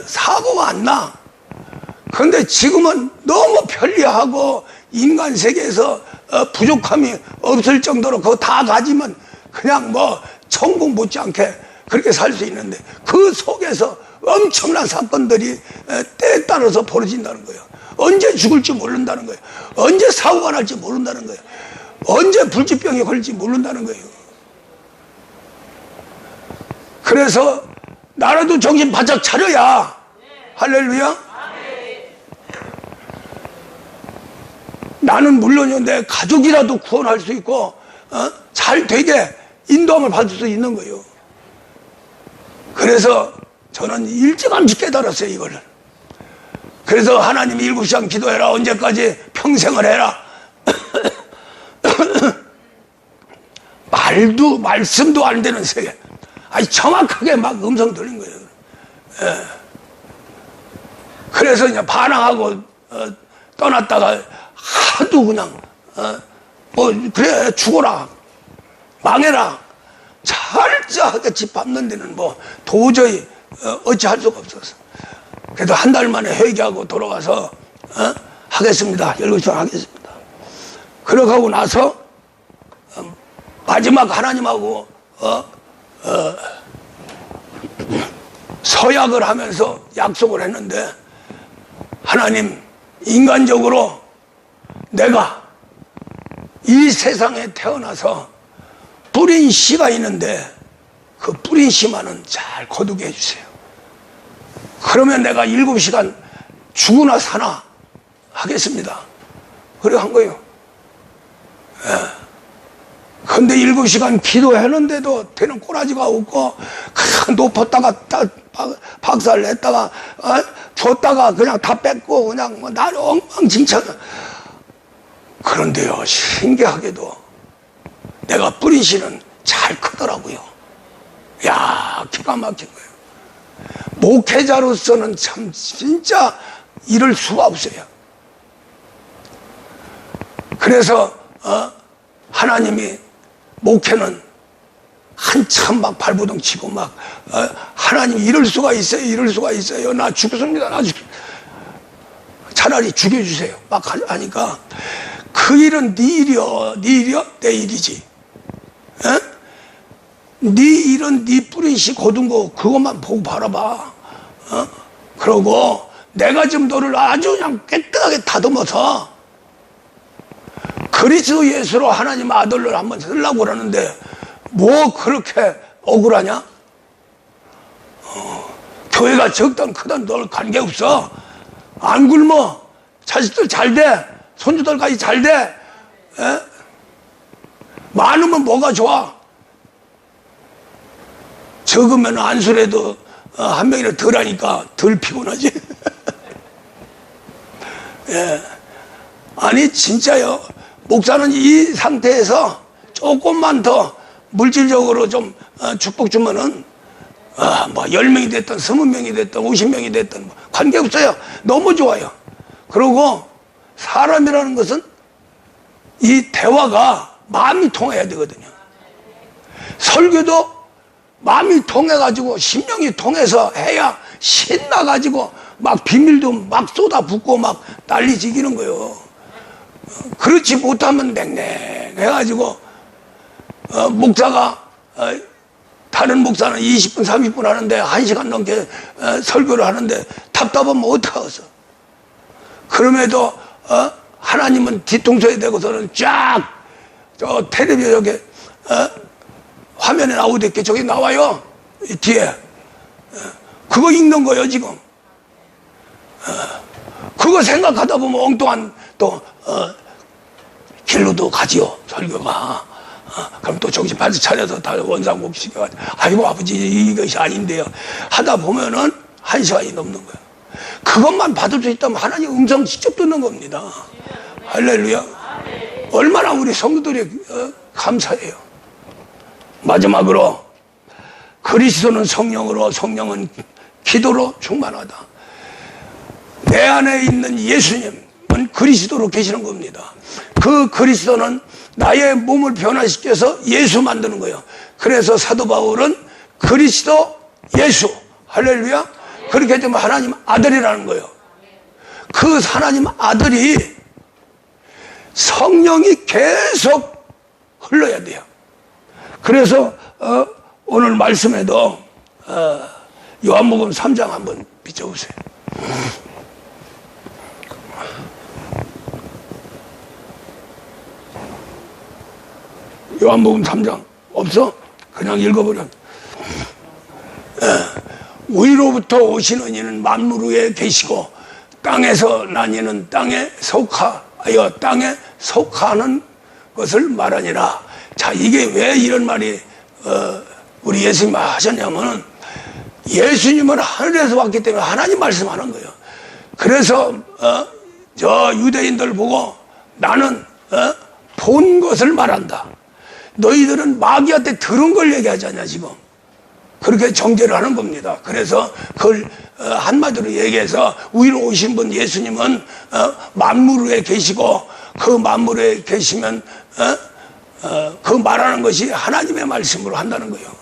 S1: 사고가 안 나. 그런데 지금은 너무 편리하고 인간 세계에서 부족함이 없을 정도로 그거 다 가지면 그냥 뭐 천국 못지않게 그렇게 살 수 있는데 그 속에서 엄청난 사건들이 때에 따라서 벌어진다는 거예요. 언제 죽을지 모른다는 거예요. 언제 사고가 날지 모른다는 거예요. 언제 불치병이 걸릴지 모른다는 거예요. 그래서 나라도 정신 바짝 차려야. 할렐루야. 나는 물론이요, 내 가족이라도 구원할 수 있고 잘 되게 인도함을 받을 수 있는 거예요. 그래서 저는 일찌감치 깨달았어요, 이거를. 그래서 하나님이 7시간 기도해라. 언제까지? 평생을 해라. 말씀도 안 되는 세계. 아니, 정확하게 막 음성 들린 거예요. 예. 그래서 그냥 반항하고 떠났다가 하도 그냥 뭐 그래 죽어라 망해라 철저하게 짓밟는 데는 뭐 도저히 어찌할 수가 없었어. 그래도 한 달 만에 회개하고 돌아가서 하겠습니다. 열거시간 하겠습니다. 그러고 나서 마지막 하나님하고 서약을 하면서 약속을 했는데, 하나님, 인간적으로 내가 이 세상에 태어나서 뿌린 씨가 있는데 그 뿌린 씨만은 잘 거두게 해주세요. 그러면 내가 7시간 죽으나 사나 하겠습니다. 그래 한 거예요. 근데 7시간 기도했는데도 되는 꼬라지가 없고, 높았다가 박살을 냈다가 줬다가 그냥 다 뺏고 그냥 뭐 나를 엉망진창. 그런데요, 신기하게도 내가 뿌린 씨는 잘 크더라고요. 야, 기가 막힌 거예요. 목회자로서는 참 진짜 이럴 수가 없어요. 그래서 하나님이 목회는 한참 막 발버둥 치고 막 하나님 이럴 수가 있어요, 이럴 수가 있어요, 나 죽습니다, 차라리 죽여주세요 막 하니까, 그 일은 네 일이여, 네 일이여, 내 일이지. 네 일은 네 뿌린 씨 거둔 거 그것만 보고 바라봐. 그러고 내가 지금 너를 아주 그냥 깨끗하게 다듬어서 그리스도 예수로 하나님 아들을 한번 쓰려고 그러는데 뭐 그렇게 억울하냐? 교회가 적든 크든 널 관계없어. 안 굶어. 자식들 잘 돼. 손주들까지 잘 돼. 많으면 뭐가 좋아? 적으면 안수라도 한 명이라도 덜 하니까 덜 피곤하지. 예. 아니 진짜요. 목사는 이 상태에서 조금만 더 물질적으로 좀 축복 주면은 뭐 10명이 됐든 20명이 됐든 50명이 됐든 관계없어요. 너무 좋아요. 그리고 사람이라는 것은 이 대화가 마음이 통해야 되거든요. 설교도 마음이 통해가지고 심령이 통해서 해야 신나가지고 막 비밀도 막 쏟아붓고 막 난리 지기는 거예요. 그렇지 못하면 냉랭해가지고 목사가 다른 목사는 20분 30분 하는데 1시간 넘게 설교를 하는데 답답하면 어떡하겠어. 그럼에도 하나님은 뒤통수에 대고서는 쫙 저 텔레비전 저게 화면에 나오듯이 저기 나와요. 뒤에 그거 읽는 거예요 지금. 그거 생각하다 보면 엉뚱한 또 길로도 가지요 설교가. 그럼 또 정신 바짝 차려서 다 원상복 시켜가지고 아이고 아버지 이것이 아닌데요 하다 보면은 1시간이 넘는 거예요. 그것만 받을 수 있다면 하나님 음성 직접 듣는 겁니다. 할렐루야. 얼마나 우리 성도들이 감사해요. 마지막으로 그리스도는 성령으로, 성령은 기도로 충만하다. 내 안에 있는 예수님은 그리스도로 계시는 겁니다. 그 그리스도는 나의 몸을 변화시켜서 예수 만드는 거예요. 그래서 사도 바울은 그리스도 예수, 할렐루야. 그렇게 되면 하나님 아들이라는 거예요. 그 하나님 아들이 성령이 계속 흘러야 돼요. 그래서 오늘 말씀에도 요한복음 3장 한번 비춰보세요. 요한복음 3장 없어? 그냥 읽어버려. 위로부터 오시는 이는 만물 위에 계시고 땅에서 난 이는 땅에 속하는 것을 말하니라. 자, 이게 왜 이런 말이 우리 예수님 하셨냐면 예수님은 하늘에서 왔기 때문에 하나님 말씀하는 거예요. 그래서 저 유대인들 보고 나는 본 것을 말한다. 너희들은 마귀한테 들은 걸 얘기하지 않냐 지금. 그렇게 정죄를 하는 겁니다. 그래서 그걸 한마디로 얘기해서 위로 오신 분 예수님은 만물 위에 계시고 그 만물에 계시면 그 말하는 것이 하나님의 말씀으로 한다는 거예요.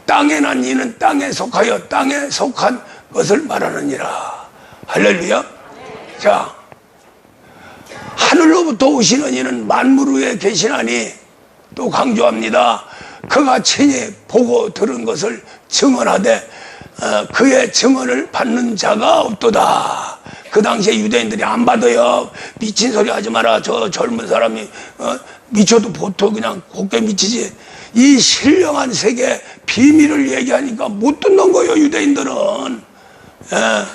S1: 땅에 난 이는 땅에 속하여 땅에 속한 것을 말하느니라. 할렐루야. 자, 하늘로부터 오시는 이는 만물 위에 계시나니, 또 강조합니다. 그가 친히 보고 들은 것을 증언하되 그의 증언을 받는 자가 없도다. 그 당시에 유대인들이 안 받아요. 미친 소리 하지 마라. 저 젊은 사람이 미쳐도 보통 그냥 곱게 미치지. 이 신령한 세계 비밀을 얘기하니까 못 듣는 거예요, 유대인들은. 예.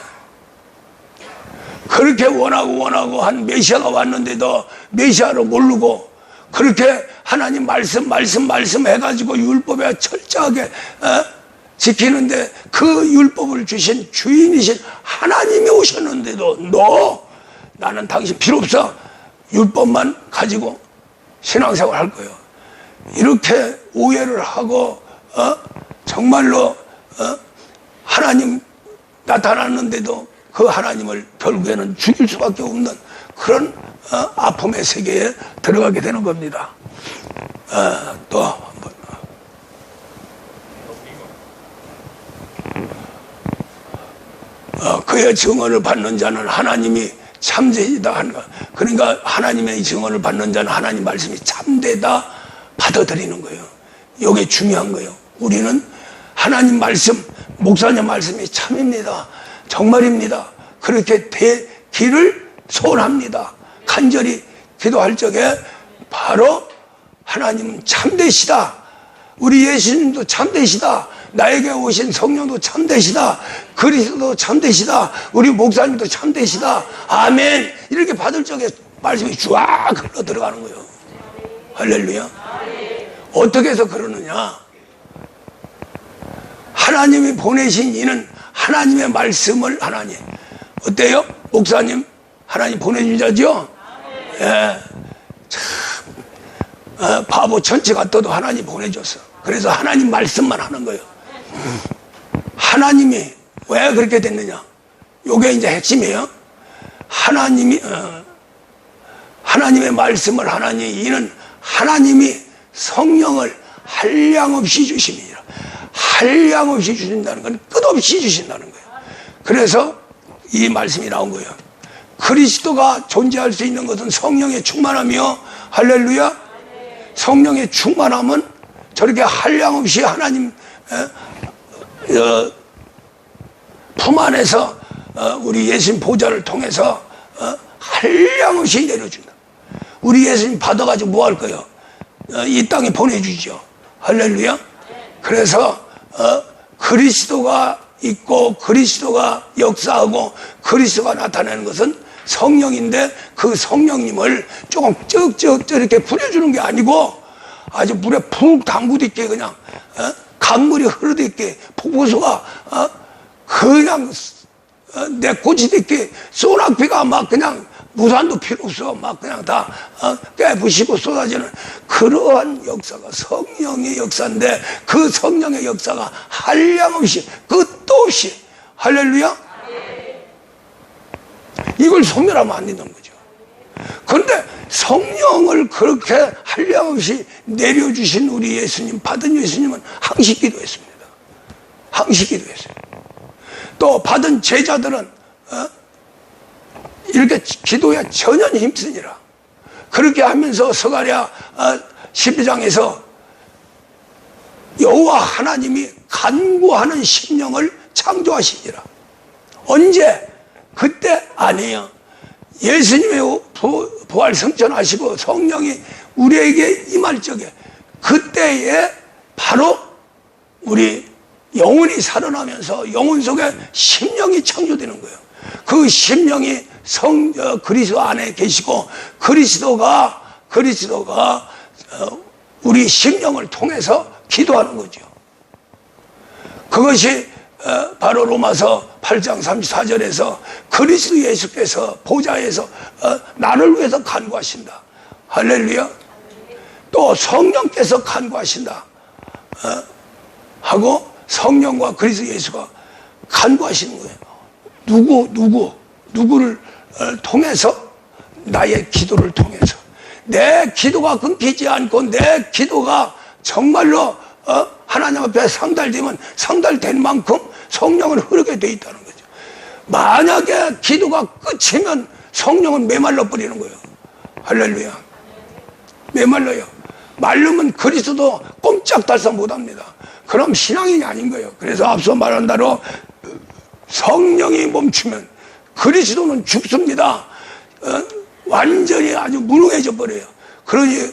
S1: 그렇게 원하고 한 메시아가 왔는데도 메시아를 모르고 그렇게 하나님 말씀 해가지고 율법에 철저하게 지키는데, 그 율법을 주신 주인이신 하나님이 오셨는데도 나는 당신 필요 없어. 율법만 가지고 신앙생활 할 거예요. 이렇게 오해를 하고 정말로 하나님 나타났는데도 그 하나님을 결국에는 죽일 수밖에 없는 그런 아픔의 세계에 들어가게 되는 겁니다. 또 그의 증언을 받는 자는 하나님이 참되다 하는 거. 그러니까 하나님의 증언을 받는 자는 하나님 말씀이 참되다 받아들이는 거예요. 이게 중요한 거예요. 우리는 하나님 말씀, 목사님 말씀이 참입니다, 정말입니다, 그렇게 되기를 소원합니다. 간절히 기도할 적에 바로 하나님은 참되시다, 우리 예수님도 참되시다, 나에게 오신 성령도 참되시다, 그리스도도 참되시다, 우리 목사님도 참되시다, 아멘, 이렇게 받을 적에 말씀이 쫙 흘러 들어가는 거예요. 할렐루야. 어떻게 해서 그러느냐? 하나님이 보내신 이는 하나님의 말씀을 하나님, 어때요? 목사님 하나님 보내준 자죠? 예. 참 바보 천치 같아도 하나님 보내줬어. 그래서 하나님 말씀만 하는 거예요. 하나님이 왜 그렇게 됐느냐? 요게 이제 핵심이에요. 하나님의 말씀을 하나니 이는 하나님이 성령을 한량없이 주심이니라. 한량없이 주신다는 건 끝없이 주신다는 거예요. 그래서 이 말씀이 나온 거예요. 그리스도가 존재할 수 있는 것은 성령의 충만함이요. 할렐루야. 성령의 충만함은 저렇게 한량없이 하나님 품 안에서 우리 예수님 보좌를 통해서 한량없이 내려준다. 우리 예수님 받아가지고 뭐 할 거예요? 이 땅에 보내주죠. 할렐루야. 그래서 그리스도가 있고 그리스도가 역사하고 그리스도가 나타내는 것은 성령인데, 그 성령님을 조금 쩍쩍 이렇게 부려주는 게 아니고 아주 물에 푹 담그듯이 그냥 강물이 흐르듯이 폭포수가 그냥 내꽂이듯이 소낙비가 막 그냥 무산도 필요 없어 막 그냥 다 깨부시고 쏟아지는 그러한 역사가 성령의 역사인데, 그 성령의 역사가 한량없이 끝도 없이, 할렐루야, 이걸 소멸하면 안 되는 거죠. 그런데 성령을 그렇게 한량없이 내려주신 우리 예수님, 받은 예수님은 항시 기도했습니다. 항시 기도했어요. 또 받은 제자들은 이렇게 기도에 전혀 힘쓰니라. 그렇게 하면서 스가랴 12장에서 여호와 하나님이 간구하는 심령을 창조하시니라. 언제? 그때 아니에요. 예수님의 부활 성천하시고 성령이 우리에게 임할 적에, 그때에 바로 우리 영혼이 살아나면서 영혼 속에 심령이 창조되는 거예요. 그 심령이 그리스도 안에 계시고 그리스도가 우리 심령을 통해서 기도하는 거죠. 그것이 바로 로마서 8장 34절에서 그리스도 예수께서 보좌에서 나를 위해서 간구하신다. 할렐루야. 또 성령께서 간구하신다 하고 성령과 그리스도 예수가 간구하시는 거예요. 누구를 통해서 나의 기도를 통해서 내 기도가 끊기지 않고 내 기도가 정말로 하나님 앞에 상달되면 상달된 만큼 성령은 흐르게 돼 있다는 거죠. 만약에 기도가 끝이면 성령은 메말라 버리는 거예요. 할렐루야. 메말라요. 말르면 그리스도 꼼짝달싹 못합니다. 그럼 신앙이 아닌 거예요. 그래서 앞서 말한 대로 성령이 멈추면 그리스도는 죽습니다. 완전히 아주 무능해져 버려요. 그러니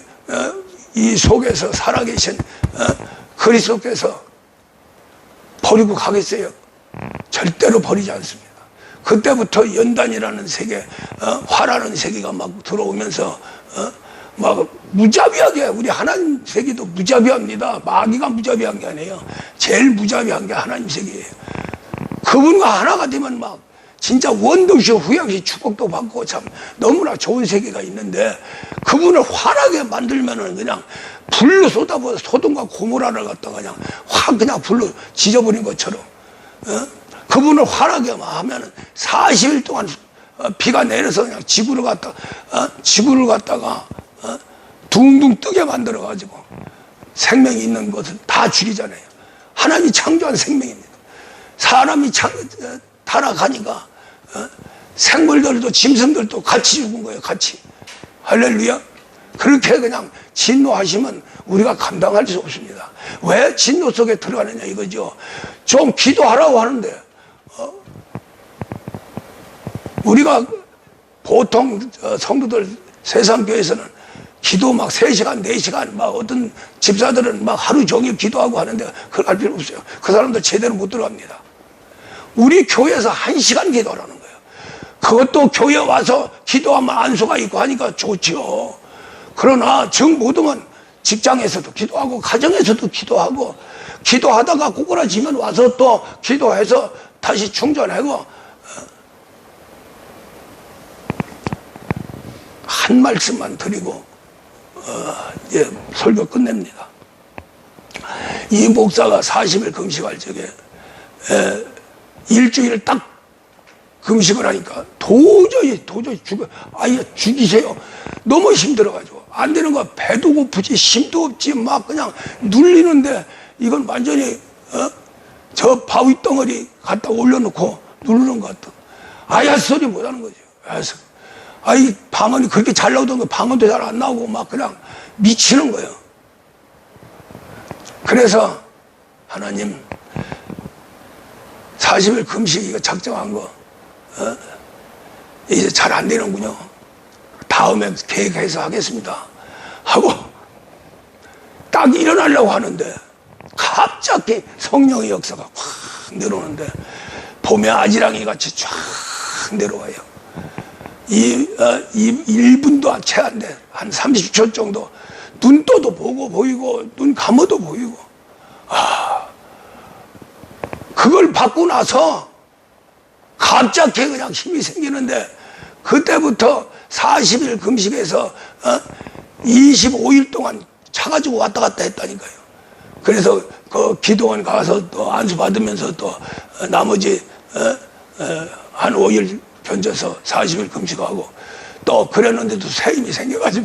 S1: 이 속에서 살아계신 그리스도께서 버리고 가겠어요? 절대로 버리지 않습니다. 그때부터 연단이라는 세계, 화라는 세계가 막 들어오면서 막 무자비하게, 우리 하나님 세계도 무자비합니다. 마귀가 무자비한 게 아니에요. 제일 무자비한 게 하나님 세계예요. 그분과 하나가 되면 막 진짜 원도 없이 후회 없이 축복도 받고 참 너무나 좋은 세계가 있는데, 그분을 화나게 만들면은 그냥 불로 쏟아부어 소돔과 고모라를 갖다가 그냥 확 그냥 불로 지져버린 것처럼, 그분을 화나게 하면은 40일 동안 비가 내려서 그냥 지구를 갖다가 둥둥 뜨게 만들어 가지고 생명이 있는 것을 다 죽이잖아요. 하나님이 창조한 생명입니다. 사람이 타락하니까 생물들도 짐승들도 같이 죽은 거예요. 같이. 할렐루야. 그렇게 그냥 진노하시면 우리가 감당할 수 없습니다. 왜 진노 속에 들어가느냐 이거죠. 좀 기도하라고 하는데 우리가 보통 성도들 세상교회에서는 기도 막 3시간, 4시간, 막 어떤 집사들은 막 하루 종일 기도하고 하는데 그걸 할 필요 없어요. 그 사람들 제대로 못 들어갑니다. 우리 교회에서 1시간 기도하라는 거예요. 그것도 교회 와서 기도하면 안수가 있고 하니까 좋죠. 그러나 정 못하면 직장에서도 기도하고 가정에서도 기도하고, 기도하다가 꼬꾸라지면 와서 또 기도해서 다시 충전하고. 한 말씀만 드리고 이제 설교 끝냅니다. 이 목사가 40일 금식할 적에 일주일 딱 금식을 하니까 도저히 아예 죽이세요. 너무 힘들어가지고 안 되는 거야. 배도 고프지 힘도 없지 막 그냥 눌리는데, 이건 완전히 저 바위 덩어리 갖다 올려놓고 누르는 것 같아. 아야 소리 못하는 거죠. 그래서 이 방언이 그렇게 잘 나오던 거 방언도 잘 안 나오고 막 그냥 미치는 거예요. 그래서 하나님 40일 금식 이거 작정한 거 이제 잘 안 되는군요. 다음에 계획해서 하겠습니다 하고 딱 일어나려고 하는데 갑자기 성령의 역사가 확 내려오는데 봄의 아지랑이 같이 쫙 내려와요. 1분도 채 안 돼. 한 30초 정도. 눈 떠도 보이고, 눈 감아도 보이고. 그걸 받고 나서 갑자기 그냥 힘이 생기는데, 그때부터 40일 금식에서 25일 동안 차가지고 왔다 갔다 했다니까요. 그래서 그 기도원 가서 또 안수 받으면서 또 나머지 한 5일 견뎌서 40일 금식하고 또 그랬는데도 새 힘이 생겨가지고